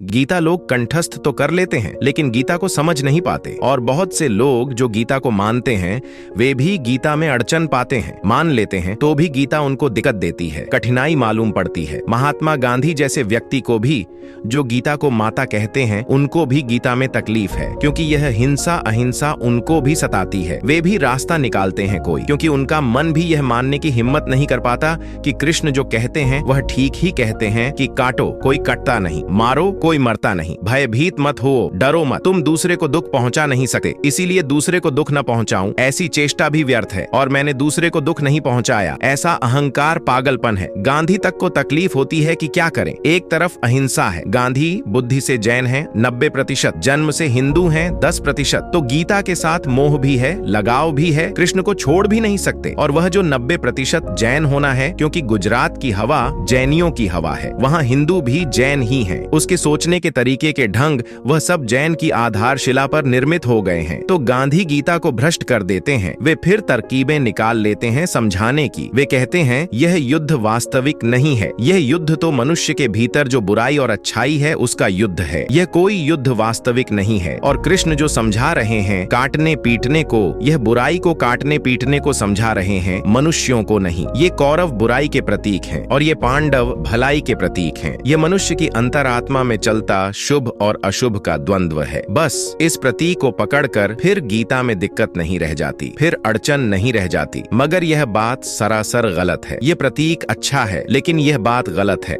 गीता लोग कंठस्थ तो कर लेते हैं लेकिन गीता को समझ नहीं पाते, और बहुत से लोग जो गीता को मानते हैं वे भी गीता में अड़चन पाते हैं। मान लेते हैं तो भी गीता उनको दिक्कत देती है, कठिनाई मालूम पड़ती है। महात्मा गांधी जैसे व्यक्ति को भी, जो गीता को माता कहते हैं, उनको भी गीता में तकलीफ है, क्योंकि यह हिंसा अहिंसा उनको भी सताती है। वे भी रास्ता निकालते हैं कोई, क्योंकि उनका मन भी यह मानने की हिम्मत नहीं कर पाता कि कृष्ण जो कहते हैं वह ठीक ही कहते हैं कि काटो कोई कटता नहीं, मारो कोई मरता नहीं, भयभीत मत हो, डरो मत, तुम दूसरे को दुख पहुंचा नहीं सकते, इसीलिए दूसरे को दुख न पहुंचाऊं, ऐसी चेष्टा भी व्यर्थ है, और मैंने दूसरे को दुख नहीं पहुंचाया, ऐसा अहंकार पागलपन है। गांधी तक को तकलीफ होती है कि क्या करें। एक तरफ अहिंसा है, गांधी बुद्धि से जैन है 90%, जन्म से हिंदू हैं 10%, तो गीता के साथ मोह भी है, लगाव भी है, कृष्ण को छोड़ भी नहीं सकते। और वह जो 90% जैन होना है, क्योंकि गुजरात की हवा जैनियों की हवा है, वहाँ हिंदू भी जैन ही हैं। उसके सोचने के तरीके के ढंग वह सब जैन की आधारशिला पर निर्मित हो गए हैं। तो गांधी गीता को भ्रष्ट कर देते हैं। वे फिर तरकीबें निकाल लेते हैं समझाने की। वे कहते हैं यह युद्ध वास्तविक नहीं है, यह युद्ध तो मनुष्य के भीतर जो बुराई और अच्छाई है उसका युद्ध है, यह कोई युद्ध वास्तविक नहीं है। और कृष्ण जो समझा रहे हैं काटने पीटने को, यह बुराई को काटने पीटने को समझा रहे हैं, मनुष्यों को नहीं। ये कौरव बुराई के प्रतीक हैं और ये पांडव भलाई के प्रतीक हैं। ये मनुष्य की अंतरात्मा में चलता शुभ और अशुभ का द्वंद्व है। बस इस प्रतीक को पकड़कर फिर गीता में दिक्कत नहीं रह जाती, फिर अड़चन नहीं रह जाती। मगर यह बात सरासर गलत है। ये प्रतीक अच्छा है लेकिन यह बात गलत है।